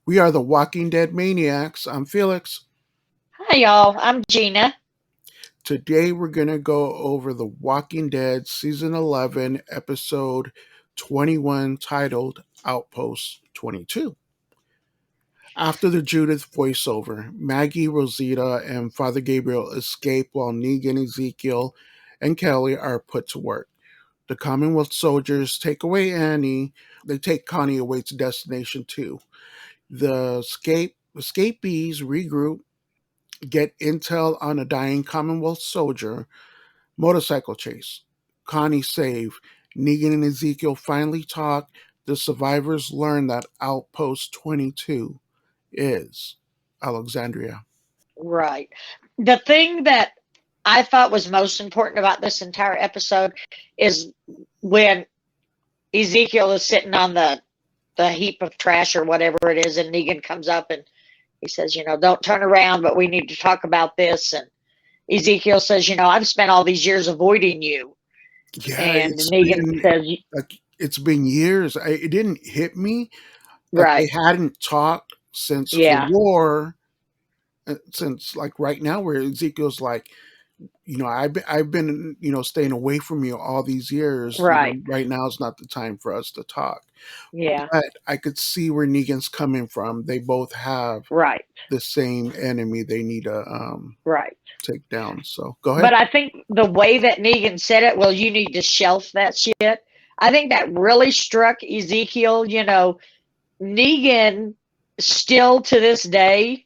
We are the Walking Dead Maniacs. I'm Felix. Hi, y'all. I'm Gina. Today we're going to go over the Walking Dead Season 11, Episode 21, titled Outpost 22. After the Judith voiceover, Maggie, Rosita, and Father Gabriel escape while Negan, Ezekiel, and Kelly are put to work. The Commonwealth soldiers take away Annie. They take Connie away to Destination 2. The escapees regroup, get intel on a dying Commonwealth soldier, motorcycle chase. Connie save. Negan and Ezekiel finally talk. The survivors learn that Outpost 22 is Alexandria. Right. The thing that I thought was most important about this entire episode is when Ezekiel is sitting on the heap of trash or whatever it is, and Negan comes up and he says, don't turn around, but we need to talk about this. And Ezekiel says, I've spent all these years avoiding you. Yeah, And Negan says, it's been years. It didn't hit me that they right. hadn't talked since the Yeah. war, since like right now, where Ezekiel's like, I've been staying away from you all these years. Right. Right now is not the time for us to talk. Yeah. But I could see where Negan's coming from. They both have Right. the same enemy they need to Right. take down. So go ahead. But I think the way that Negan said it, well, you need to shelf that shit. I think that really struck Ezekiel. Negan still to this day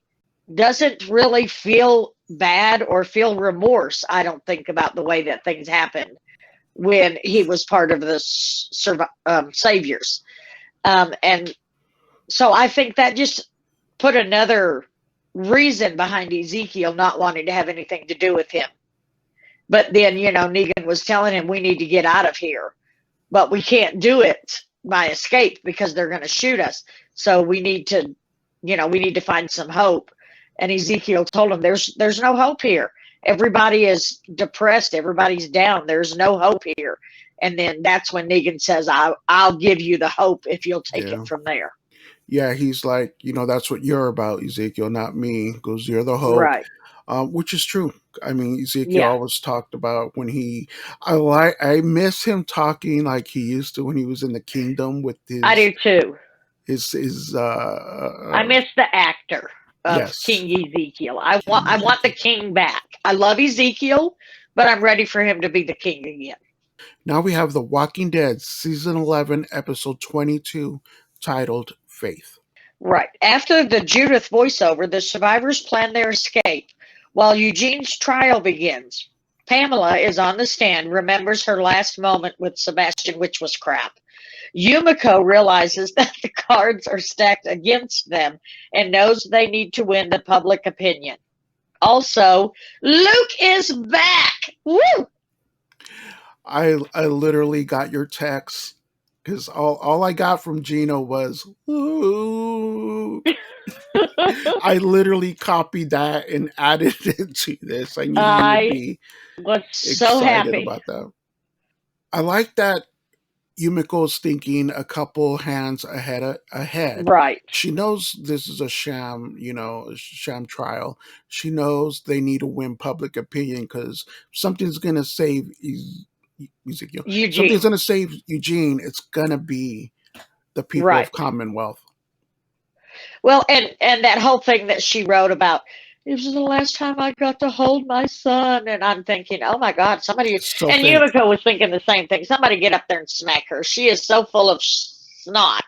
doesn't really feel bad or feel remorse, I don't think, about the way that things happened when he was part of the Saviors. And so I think that just put another reason behind Ezekiel not wanting to have anything to do with him. But then, Negan was telling him, we need to get out of here. But we can't do it by escape because they're going to shoot us. So we need to find some hope. And Ezekiel told him, there's no hope here. Everybody is depressed. Everybody's down. There's no hope here. And then that's when Negan says, I'll give you the hope if you'll take it from there. Yeah, he's like, that's what you're about, Ezekiel, not me, because you're the hope. Right. Which is true. I mean, Ezekiel always talked about I miss him talking like he used to when he was in the kingdom with his. I do too. I miss the actor of yes. King Ezekiel. I want the king back. I love Ezekiel, but I'm ready for him to be the king again. Now we have The Walking Dead, Season 11, Episode 22, titled Faith. Right. After the Judith voiceover, the survivors plan their escape. While Eugene's trial begins, Pamela is on the stand, remembers her last moment with Sebastian, which was crap. Yumiko realizes that the cards are stacked against them and knows they need to win the public opinion. Also, Luke is back! Woo! I literally got your text because all I got from Gino was, ooh. I literally copied that and added it to this. I knew you would be so happy about that. I like that Yumiko's thinking a couple hands ahead. Right. She knows this is a sham, a sham trial. She knows they need to win public opinion because something's going to save Ezekiel. Something's going to save Eugene. It's going to be the people of Commonwealth. Well, and that whole thing that she wrote about, this is the last time I got to hold my son. And I'm thinking, oh my God, somebody. And Yumiko was thinking the same thing. Somebody get up there and smack her. She is so full of snot.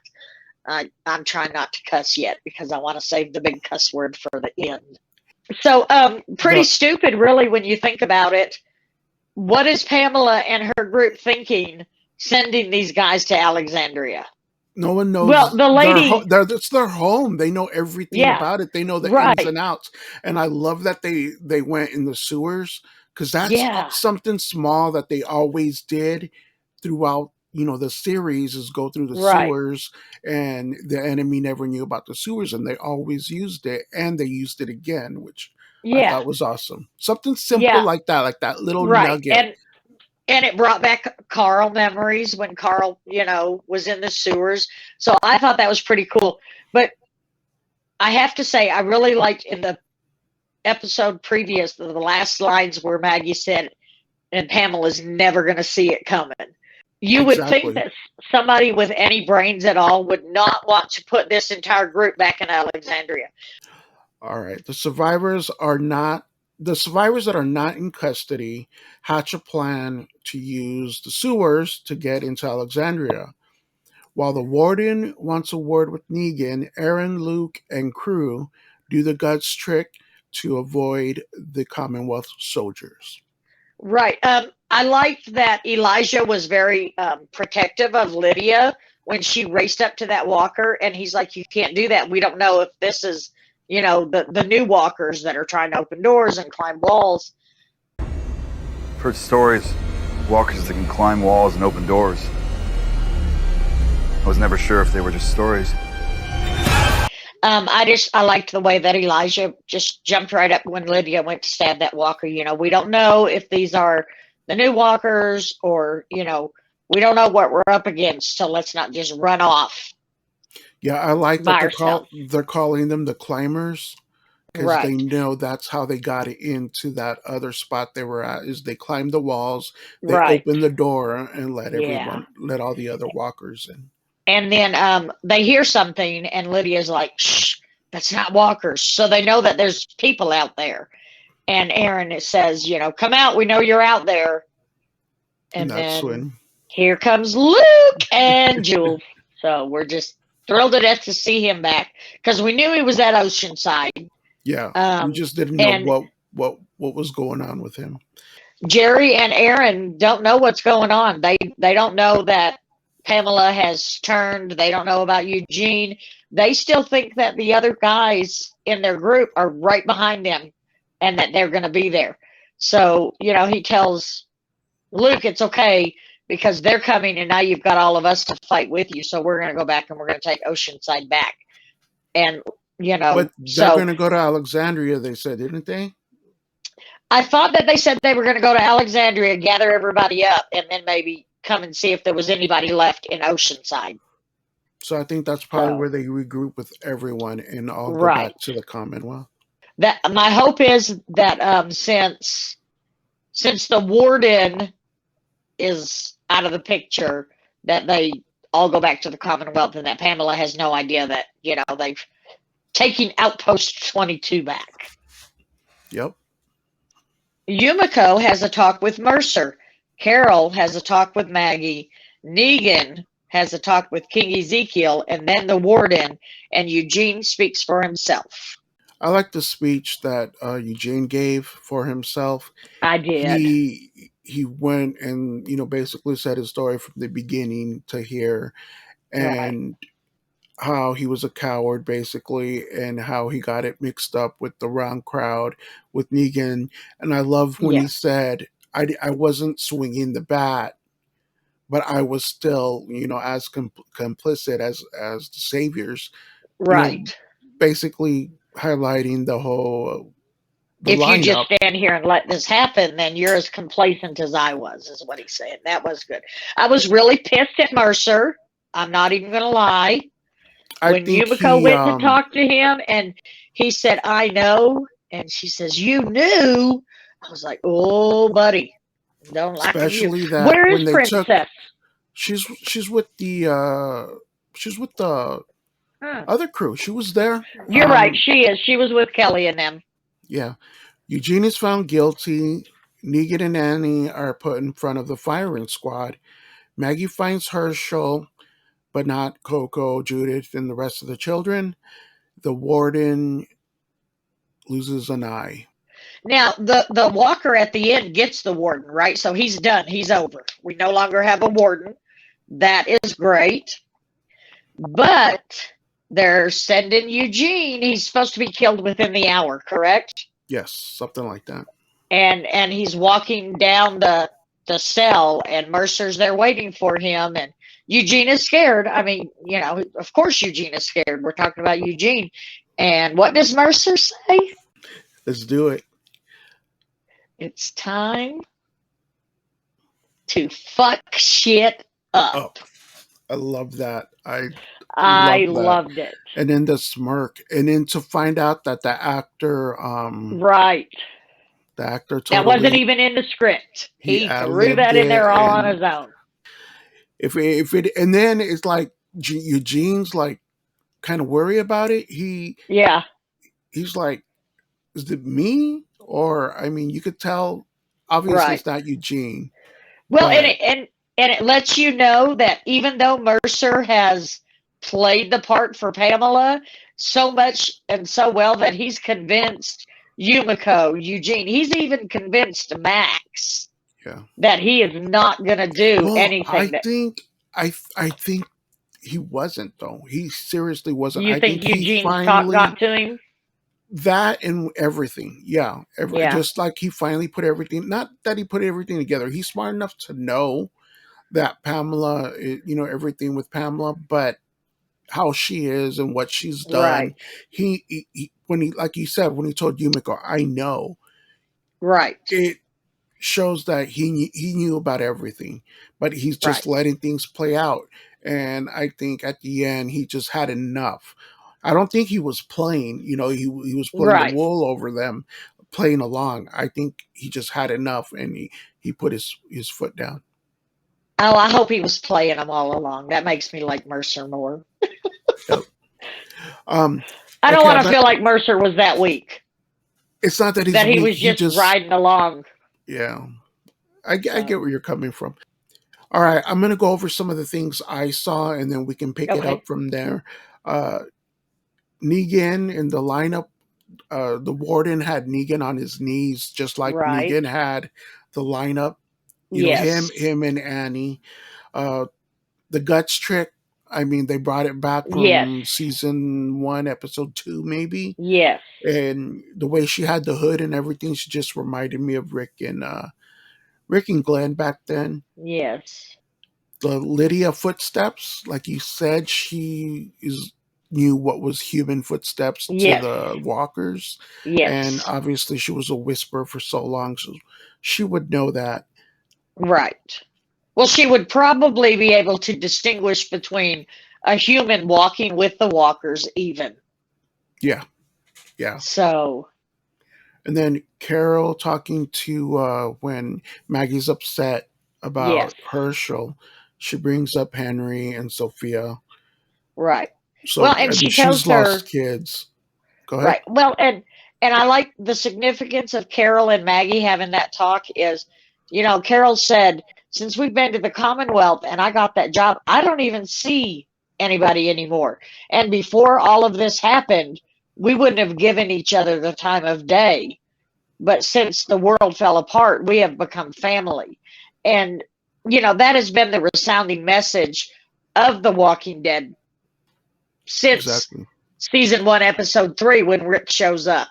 I'm trying not to cuss yet because I want to save the big cuss word for the end. So pretty stupid, really, when you think about it. What is Pamela and her group thinking sending these guys to Alexandria? No one knows. Well, the lady, it's their home. They know everything about it. They know the ins and outs. And I love that they went in the sewers because that's something small that they always did throughout, the series is go through the sewers, and the enemy never knew about the sewers, and they always used it, and they used it again, which I thought was awesome. Something simple like that little nugget. And it brought back Carl memories when Carl, was in the sewers. So I thought that was pretty cool. But I have to say, I really liked in the episode previous, the last lines where Maggie said, and Pamela's never going to see it coming. You would think Exactly. that somebody with any brains at all would not want to put this entire group back in Alexandria. All right. The survivors that are not in custody hatch a plan to use the sewers to get into Alexandria. While the warden wants a word with Negan, Aaron, Luke, and crew do the guts trick to avoid the Commonwealth soldiers. Right. I liked that Elijah was very protective of Lydia when she raced up to that walker, and he's like, "You can't do that. We don't know if this is, the new walkers that are trying to open doors and climb walls." I've heard stories, walkers that can climb walls and open doors. I was never sure if they were just stories. I liked the way that Elijah just jumped right up when Lydia went to stab that walker. We don't know if these are the new walkers or, we don't know what we're up against, so let's not just run off Yeah, I like by that ourselves. they're calling them the climbers because they Right, know that's how they got into that other spot they were at. Is they climbed the walls, they right, opened the door and yeah. let all the other walkers in. And then they hear something, and Lydia's like, "Shh, that's not walkers." So they know that there's people out there. And Aaron says, "Come out. We know you're out there." And And that's then when, here comes Luke and Jules. So we're just thrilled to death to see him back because we knew he was at Oceanside. yeah, we Um, just didn't know and what was going on with him. Jerry and Aaron don't know what's going on. They don't know that Pamela has turned. They don't know about Eugene. They still think that the other guys in their group are right behind them and that they're going to be there. So, he tells Luke, it's okay because they're coming and now you've got all of us to fight with you. So we're going to go back and we're going to take Oceanside back. And, But they're so going to go to Alexandria, they said, didn't they? I thought that they said they were going to go to Alexandria, gather everybody up, and then maybe come and see if there was anybody left in Oceanside. So I think that's probably So, where they regroup with everyone and all go right. back to the Commonwealth. That my hope is that since the warden is out of the picture, that they all go back to the Commonwealth and that Pamela has no idea that, they've taken Outpost 22 back. Yep. Yumiko has a talk with Mercer. Carol has a talk with Maggie. Negan has a talk with King Ezekiel, and then the warden, and Eugene speaks for himself. I like the speech that Eugene gave for himself. I did. He went and basically said his story from the beginning to here, Right. and how he was a coward basically, and how he got it mixed up with the wrong crowd with Negan. And I love when he Yeah. said, I wasn't swinging the bat, but I was still as complicit as the saviors. You know, Right. basically highlighting the If you just lineup. stand here and let this happen, then you're as complacent as I was, is what he said. That was good. I was really pissed at Mercer. I'm not even going to lie. I When think Yumiko he went to talk to him and he said, "I know," and she says, "You knew," I was like, "Oh, buddy, don't like you." especially that Where is when they took Princess? she's with the Huh. other crew. She was there. You're right. She is. She was with Kelly and them. Yeah. Eugene is found guilty. Negan and Annie are put in front of the firing squad. Maggie finds Herschel, but not Coco, Judith, and the rest of the children. The warden loses an eye. Now, the walker at the end gets the warden, right? So he's done. He's over. We no longer have a warden. That is great. But they're sending Eugene. He's supposed to be killed within the hour, correct? Yes, something like that. And he's walking down the cell, and Mercer's there waiting for him, and Eugene is scared. I mean, of course Eugene is scared. We're talking about Eugene. And what does Mercer say? Let's do it. It's time to fuck shit up. Up. I love that. I I love that. loved it. And then the smirk, and then to find out that Right. the actor That wasn't totally even in the script. he He ad threw libbed that in it, there all on and his own. and then it's like Eugene's like kind of worry about it. Yeah. He's like, is it me? Or I mean, you could tell obviously Right. it's not Eugene, Well, but and it lets you know that even though Mercer has played the part for Pamela so much and so well that he's convinced Yumiko, Eugene, he's even convinced Max yeah. that he is not going to do Well, anything that I think he wasn't though. He seriously wasn't. you I think think he Eugene's talk finally got to him. that and everything. Yeah, Yeah. just like he finally put everything. Not that he put everything together. He's smart enough to know that Pamela, everything with Pamela, but how she is and what she's Right. done. When he, like you said, when he told Yumiko, I know, Right. it shows that he knew about everything, but he's Right. just letting things play out. And I think at the end he just had enough. I don't think he was playing. He was pulling the Right. wool over them, playing along. I think he just had enough, and he put his foot down. Oh, I hope he was playing them all along. That makes me like Mercer more. Yep. I don't Okay, want to feel like Mercer was that weak. it's not that he's That he weak. was He just just, riding along. yeah. I get where you're coming from. All right, I'm going to go over some of the things I saw, and then we can pick it Okay. up from there. Uh, Negan in the lineup, the warden had Negan on his knees, just like Right. Negan had the lineup. Yes. Him and Annie. Uh, the guts trick. I mean, they brought it back Yes. from season 1, episode 2, maybe. Yes. And the way she had the hood and everything, she just reminded me of Rick and Glenn back then. Yes. The Lydia footsteps, like you said, she knew what was human footsteps to Yes. the walkers, and Yes. obviously she was a whisperer for so long, so she would know that. Right. Well, she would probably be able to distinguish between a human walking with the walkers, even. Yeah. So. And then Carol talking to when Maggie's upset Yes. about Herschel, she brings up Henry and Sophia. Right. So Well, and I mean, she she's tells her. lost kids. Go ahead. Right. Well, and I like the significance of Carol and Maggie having that talk is, Carol said, since we've been to the Commonwealth and I got that job, I don't even see anybody anymore. And before all of this happened, we wouldn't have given each other the time of day. But since the world fell apart, we have become family. And, that has been the resounding message of The Walking Dead since Exactly. season 1, episode 3, when Rick shows up.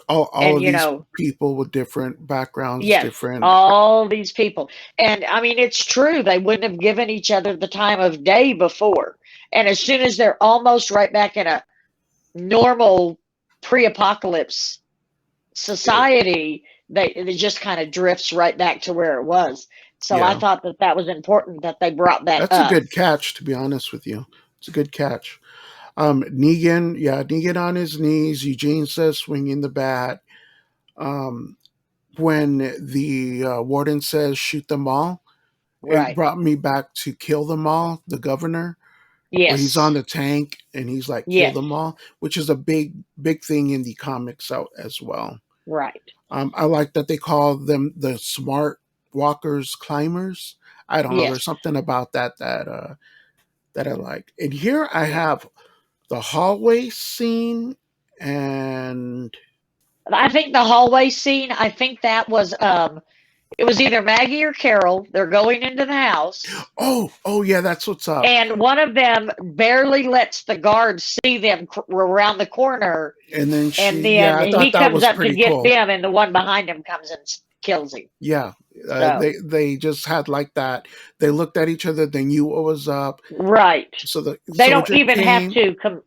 All And, of these people with different backgrounds, yes, different. all these people. And I mean, it's true. They wouldn't have given each other the time of day before. And as soon as they're almost right back in a normal pre-apocalypse society, it just kind of drifts right back to where it was. So I Yeah, thought that was important that they brought that that's a up. good catch. To be honest with you, it's a good catch. Negan on his knees. Eugene says, swinging the bat. When the warden says, shoot them all, it Right. brought me back to Kill Them All, the governor, where he's on Yes. the tank and he's like, kill Yes. them all, which is a big thing in the comics out as well. Right. I like that they call them the smart walkers climbers. I don't know. Yes. There's something about that I like. And here I have the hallway scene, and I think the hallway scene, I think that was it was either Maggie or Carol. They're going into the house. Oh yeah, that's what's up. And one of them barely lets the guards see them around the corner. And then I thought he that comes was up to pretty get cool. them, and the one behind him comes and kills him. Yeah, So. they just had like that. They looked at each other. They knew what was up. Right. So they don't even have to come.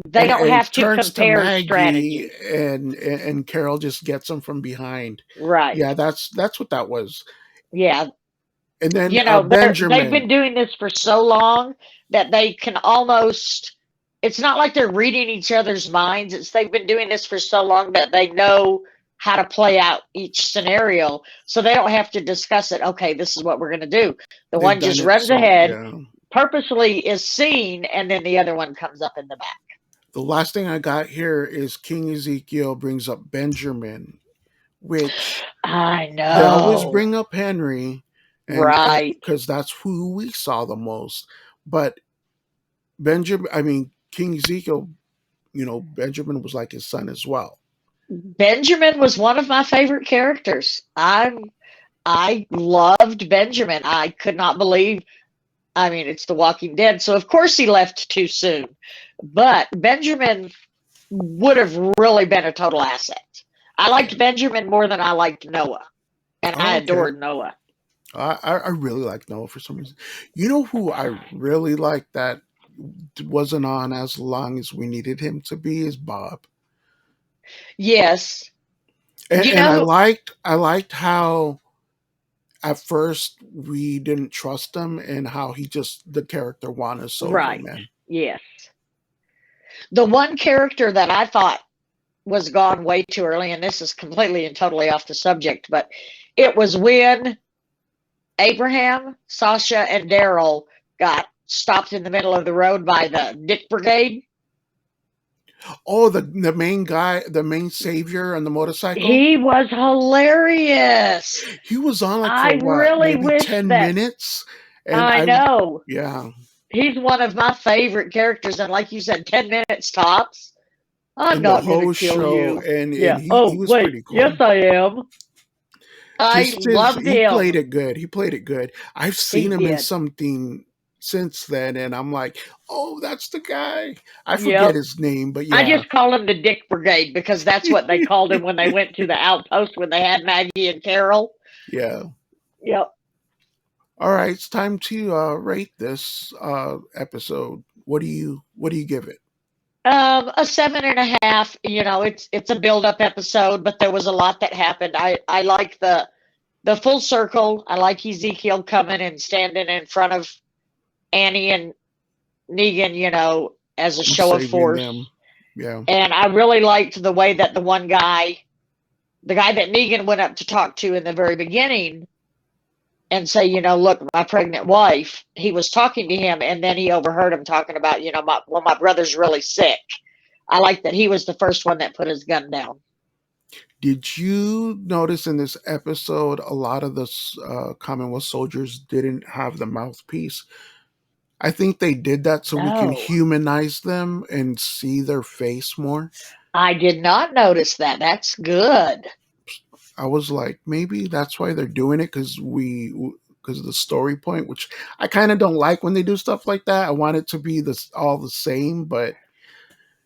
They don't have to compare Maggie, strategy. and Carol just gets them from behind. Right. Yeah, that's what that was. Yeah. And then You know, they've been Benjamin. doing this for so long that they can almost, it's not like they're reading each other's minds. It's they've been doing this for so long that they know how to play out each scenario. So they don't have to discuss it. Okay, this is what we're going to do. The They've one done just it runs so, ahead, yeah. purposely is seen, and then the other one comes up in the back. The last thing I got here is King Ezekiel brings up Benjamin, which I they always know. bring up Henry, and Right. because that's who we saw the most. But King Ezekiel, Benjamin was like his son as well. Benjamin was one of my favorite characters. I loved Benjamin. I could not believe, I mean, it's The Walking Dead, so of course he left too soon. But Benjamin would have really been a total asset. I liked Benjamin more than I liked Noah, and I Oh, okay. adored Noah. I really like Noah for some reason. You know who I really like that wasn't on as long as we needed him to be is Bob. Yes. You And know, I liked how at first we didn't trust him and how the character won us over, right. man. Yes. The one character that I thought was gone way too early, and this is completely and totally off the subject, but it was when Abraham, Sasha, and Daryl got stopped in the middle of the road by the Dick Brigade. Oh, the main guy, the main savior on the motorcycle. He was hilarious. He was on like I for what, really maybe wish 10 minutes, and I know. yeah. He's one of my favorite characters, and like you said, 10 minutes tops. I'm In the not going to whole kill show, you. and Yeah. he Oh, was wait. pretty cool. Yes, I am. I loved He him. played it good. He played it good. I've He seen him in did. something since then, and I'm like, oh, that's the guy. I forget Yep. his name, but I yeah. just call him the Dick Brigade because that's what they called him when they went to the Outpost when they had Maggie and Carol. Yeah. Yep. All right, it's time to rate this episode. What do you give it? A 7.5. You know, it's a build up episode, but there was a lot that happened. I like the full circle. I like Ezekiel coming and standing in front of Annie and Negan, you know, as a And show of saving force. them. Yeah. And I really liked the way that the one guy, the guy that Negan went up to talk to in the very beginning and say, you know, look, my pregnant wife, he was talking to him and then he overheard him talking about, you know, my brother's really sick. I like that he was the first one that put his gun down. Did you notice in this episode a lot of the Commonwealth soldiers didn't have the mouthpiece? I think they did that so we can No. humanize them and see their face more. I did not notice that. That's good. I was like, maybe that's why they're doing it because of the story point, which I kind of don't like when they do stuff like that. I want it to be all the same, but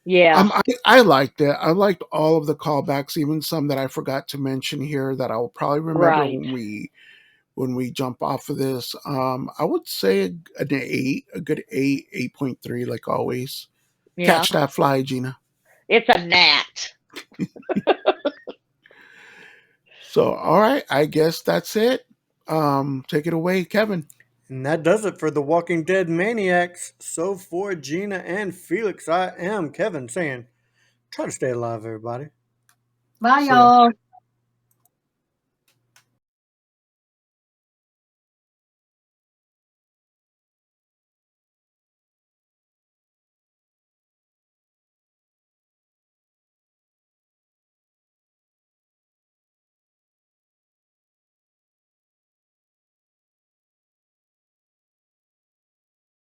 Yeah. I liked it. I liked all of the callbacks, even some that I forgot to mention here that I'll probably remember Right. when we jump off of this. I would say an 8, a good 8, 8.3, like always. Yeah. Catch that fly, Gina. It's a gnat. So, all right, I guess that's it. Take it away, Kevin. And that does it for The Walking Dead Maniacs. So for Gina and Felix, I am Kevin saying, try to stay alive, everybody. Bye, See ya. y'all.